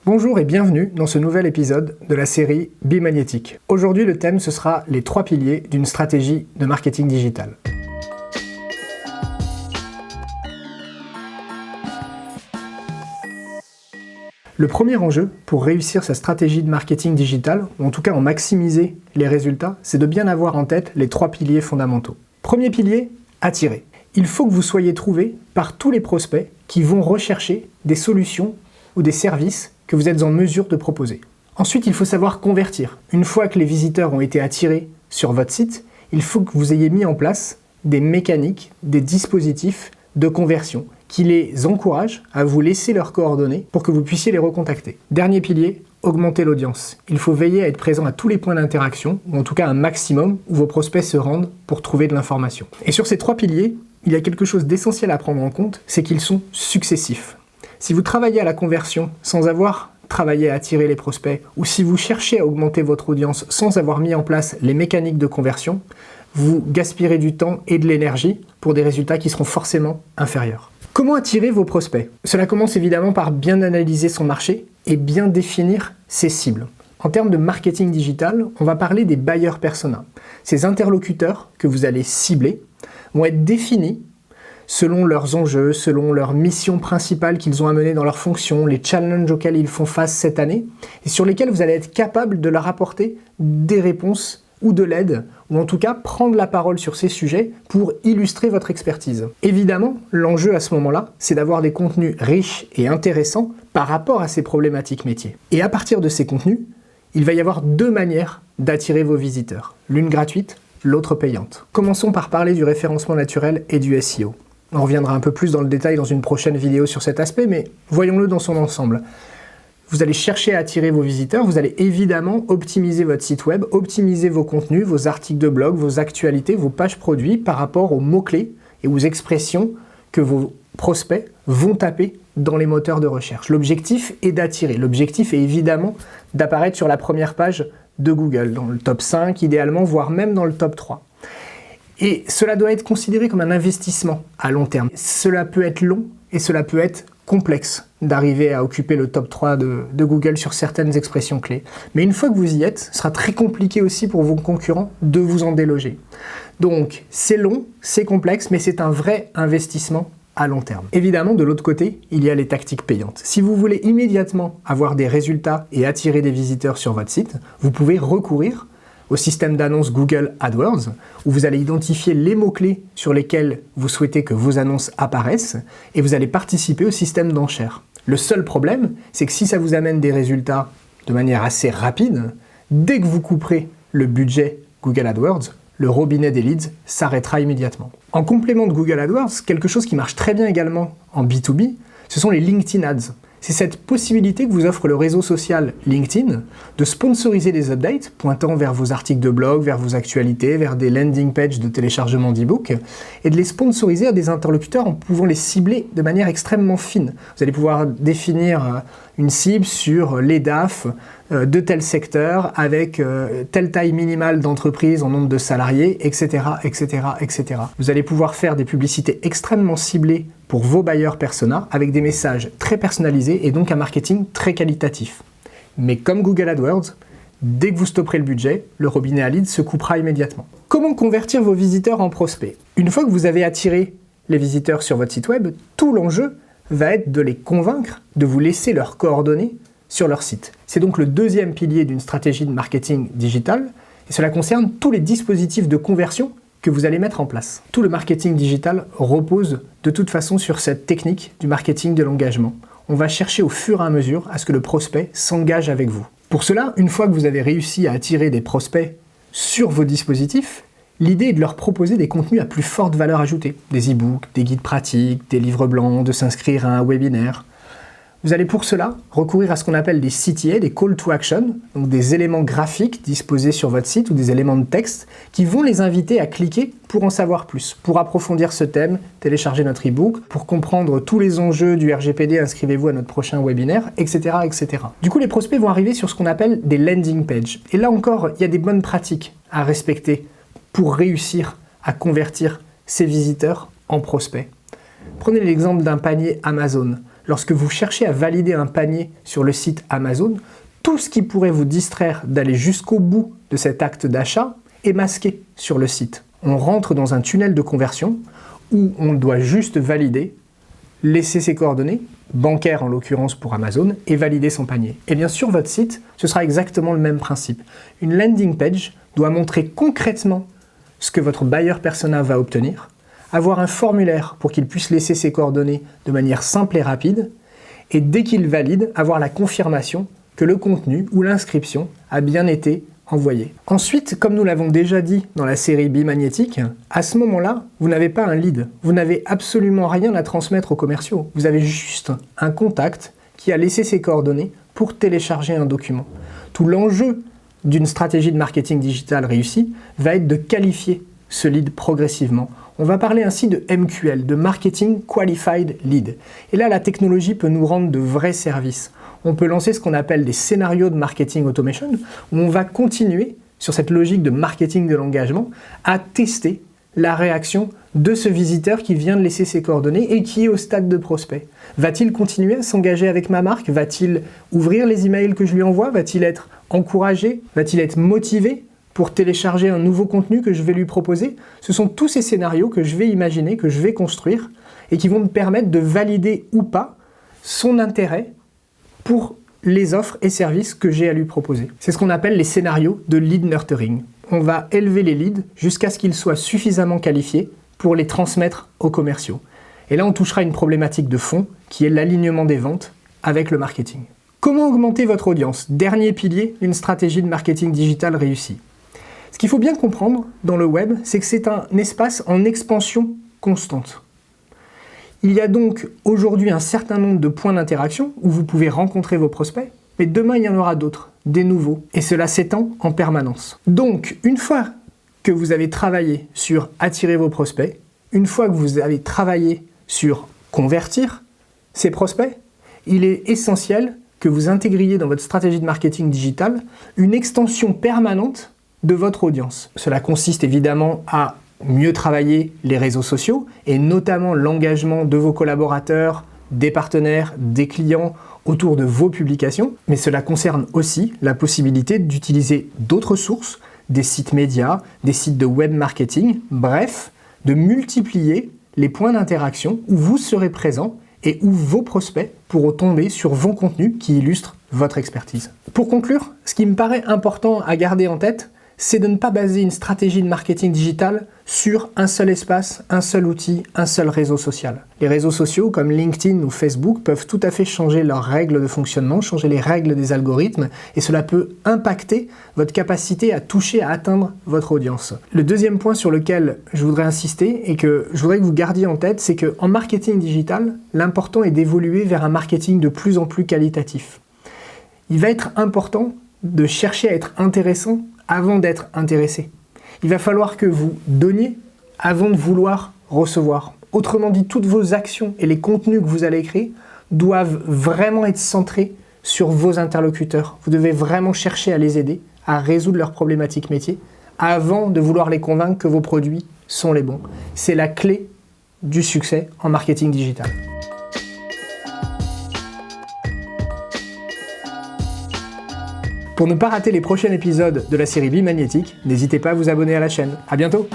Bonjour et bienvenue dans ce nouvel épisode de la série Bimagnétique. Aujourd'hui, le thème, ce sera les 3 piliers d'une stratégie de marketing digital. Le premier enjeu pour réussir sa stratégie de marketing digital, ou en tout cas en maximiser les résultats, c'est de bien avoir en tête les 3 piliers fondamentaux. Premier pilier, attirer. Il faut que vous soyez trouvé par tous les prospects qui vont rechercher des solutions ou des services que vous êtes en mesure de proposer. Ensuite, il faut savoir convertir. Une fois que les visiteurs ont été attirés sur votre site, il faut que vous ayez mis en place des mécaniques, des dispositifs de conversion qui les encouragent à vous laisser leurs coordonnées pour que vous puissiez les recontacter. Dernier pilier, augmenter l'audience. Il faut veiller à être présent à tous les points d'interaction, ou en tout cas un maximum où vos prospects se rendent pour trouver de l'information. Et sur ces 3 piliers, il y a quelque chose d'essentiel à prendre en compte, c'est qu'ils sont successifs. Si vous travaillez à la conversion sans avoir travaillé à attirer les prospects, ou si vous cherchez à augmenter votre audience sans avoir mis en place les mécaniques de conversion, vous gaspillerez du temps et de l'énergie pour des résultats qui seront forcément inférieurs. Comment attirer vos prospects? Cela commence évidemment par bien analyser son marché et bien définir ses cibles. En termes de marketing digital, on va parler des buyers persona. Ces interlocuteurs que vous allez cibler vont être définis selon leurs enjeux, selon leur mission principale qu'ils ont à mener dans leur fonction, les challenges auxquels ils font face cette année, et sur lesquels vous allez être capable de leur apporter des réponses ou de l'aide, ou en tout cas prendre la parole sur ces sujets pour illustrer votre expertise. Évidemment, l'enjeu à ce moment-là, c'est d'avoir des contenus riches et intéressants par rapport à ces problématiques métiers. Et à partir de ces contenus, il va y avoir 2 manières d'attirer vos visiteurs, l'une gratuite, l'autre payante. Commençons par parler du référencement naturel et du SEO. On reviendra un peu plus dans le détail dans une prochaine vidéo sur cet aspect, mais voyons-le dans son ensemble. Vous allez chercher à attirer vos visiteurs, vous allez évidemment optimiser votre site web, optimiser vos contenus, vos articles de blog, vos actualités, vos pages produits par rapport aux mots-clés et aux expressions que vos prospects vont taper dans les moteurs de recherche. L'objectif est d'attirer. L'objectif est évidemment d'apparaître sur la première page de Google, dans le top 5 idéalement, voire même dans le top 3. Et cela doit être considéré comme un investissement à long terme. Cela peut être long et cela peut être complexe d'arriver à occuper le top 3 de Google sur certaines expressions clés. Mais une fois que vous y êtes, ce sera très compliqué aussi pour vos concurrents de vous en déloger. Donc c'est long, c'est complexe, mais c'est un vrai investissement à long terme. Évidemment, de l'autre côté, il y a les tactiques payantes. Si vous voulez immédiatement avoir des résultats et attirer des visiteurs sur votre site, vous pouvez recourir au système d'annonces Google AdWords, où vous allez identifier les mots-clés sur lesquels vous souhaitez que vos annonces apparaissent, et vous allez participer au système d'enchères. Le seul problème, c'est que si ça vous amène des résultats de manière assez rapide, dès que vous couperez le budget Google AdWords, le robinet des leads s'arrêtera immédiatement. En complément de Google AdWords, quelque chose qui marche très bien également en B2B, ce sont les LinkedIn Ads. C'est cette possibilité que vous offre le réseau social LinkedIn de sponsoriser des updates pointant vers vos articles de blog, vers vos actualités, vers des landing pages de téléchargement d'e-book et de les sponsoriser à des interlocuteurs en pouvant les cibler de manière extrêmement fine. Vous allez pouvoir définir une cible sur les DAF de tel secteur avec telle taille minimale d'entreprise en nombre de salariés, etc., etc., etc. Vous allez pouvoir faire des publicités extrêmement ciblées pour vos buyers persona avec des messages très personnalisés et donc un marketing très qualitatif. Mais comme Google AdWords, dès que vous stopperez le budget, le robinet à leads se coupera immédiatement. Comment convertir vos visiteurs en prospects? Une fois que vous avez attiré les visiteurs sur votre site web, tout l'enjeu va être de les convaincre de vous laisser leurs coordonnées sur leur site. C'est donc le 2e pilier d'une stratégie de marketing digital, et cela concerne tous les dispositifs de conversion que vous allez mettre en place. Tout le marketing digital repose de toute façon sur cette technique du marketing de l'engagement. On va chercher au fur et à mesure à ce que le prospect s'engage avec vous. Pour cela, une fois que vous avez réussi à attirer des prospects sur vos dispositifs, l'idée est de leur proposer des contenus à plus forte valeur ajoutée, des e-books, des guides pratiques, des livres blancs, de s'inscrire à un webinaire. Vous allez pour cela recourir à ce qu'on appelle des CTA, des Call to Action, donc des éléments graphiques disposés sur votre site ou des éléments de texte qui vont les inviter à cliquer pour en savoir plus, pour approfondir ce thème, télécharger notre e-book, pour comprendre tous les enjeux du RGPD, inscrivez-vous à notre prochain webinaire, etc., etc. Du coup, les prospects vont arriver sur ce qu'on appelle des landing pages. Et là encore, il y a des bonnes pratiques à respecter pour réussir à convertir ces visiteurs en prospects. Prenez l'exemple d'un panier Amazon. lorsque vous cherchez à valider un panier sur le site Amazon, tout ce qui pourrait vous distraire d'aller jusqu'au bout de cet acte d'achat est masqué sur le site. On rentre dans un tunnel de conversion où on doit juste valider, laisser ses coordonnées, bancaires en l'occurrence pour Amazon, et valider son panier. Et bien sur votre site, ce sera exactement le même principe. Une landing page doit montrer concrètement ce que votre buyer persona va obtenir, avoir un formulaire pour qu'il puisse laisser ses coordonnées de manière simple et rapide, et dès qu'il valide, avoir la confirmation que le contenu ou l'inscription a bien été envoyé. Ensuite, comme nous l'avons déjà dit dans la série Bimagnétique, à ce moment-là, vous n'avez pas un lead, vous n'avez absolument rien à transmettre aux commerciaux. Vous avez juste un contact qui a laissé ses coordonnées pour télécharger un document. Tout l'enjeu d'une stratégie de marketing digital réussie va être de qualifier ce lead progressivement. On va parler ainsi de MQL, de Marketing Qualified Lead. Et là, la technologie peut nous rendre de vrais services. On peut lancer ce qu'on appelle des scénarios de marketing automation, où on va continuer, sur cette logique de marketing de l'engagement, à tester la réaction de ce visiteur qui vient de laisser ses coordonnées et qui est au stade de prospect. Va-t-il continuer à s'engager avec ma marque? Va-t-il ouvrir les emails que je lui envoie? Va-t-il être encouragé? Va-t-il être motivé pour télécharger un nouveau contenu que je vais lui proposer? Ce sont tous ces scénarios que je vais imaginer, que je vais construire, et qui vont me permettre de valider ou pas son intérêt pour les offres et services que j'ai à lui proposer. C'est ce qu'on appelle les scénarios de lead nurturing. On va élever les leads jusqu'à ce qu'ils soient suffisamment qualifiés pour les transmettre aux commerciaux. Et là, on touchera une problématique de fond qui est l'alignement des ventes avec le marketing. Comment augmenter votre audience? Dernier pilier d'une stratégie de marketing digital réussie. Ce qu'il faut bien comprendre dans le web, c'est que c'est un espace en expansion constante. Il y a donc aujourd'hui un certain nombre de points d'interaction où vous pouvez rencontrer vos prospects, mais demain il y en aura d'autres, des nouveaux, et cela s'étend en permanence. Donc, une fois que vous avez travaillé sur attirer vos prospects, une fois que vous avez travaillé sur convertir ces prospects, il est essentiel que vous intégriez dans votre stratégie de marketing digital une extension permanente de votre audience. Cela consiste évidemment à mieux travailler les réseaux sociaux et notamment l'engagement de vos collaborateurs, des partenaires, des clients autour de vos publications, mais cela concerne aussi la possibilité d'utiliser d'autres sources, des sites médias, des sites de web marketing, bref, de multiplier les points d'interaction où vous serez présent et où vos prospects pourront tomber sur vos contenus qui illustrent votre expertise. Pour conclure, ce qui me paraît important à garder en tête, c'est de ne pas baser une stratégie de marketing digital sur un seul espace, un seul outil, un seul réseau social. Les réseaux sociaux comme LinkedIn ou Facebook peuvent tout à fait changer leurs règles de fonctionnement, changer les règles des algorithmes, et cela peut impacter votre capacité à toucher, à atteindre votre audience. Le deuxième point sur lequel je voudrais insister et que je voudrais que vous gardiez en tête, c'est qu'en marketing digital, l'important est d'évoluer vers un marketing de plus en plus qualitatif. Il va être important de chercher à être intéressant avant d'être intéressé. Il va falloir que vous donniez avant de vouloir recevoir. Autrement dit, toutes vos actions et les contenus que vous allez créer doivent vraiment être centrés sur vos interlocuteurs. Vous devez vraiment chercher à les aider à résoudre leurs problématiques métiers avant de vouloir les convaincre que vos produits sont les bons. C'est la clé du succès en marketing digital. Pour ne pas rater les prochains épisodes de la série Bimagnétique, n'hésitez pas à vous abonner à la chaîne. À bientôt!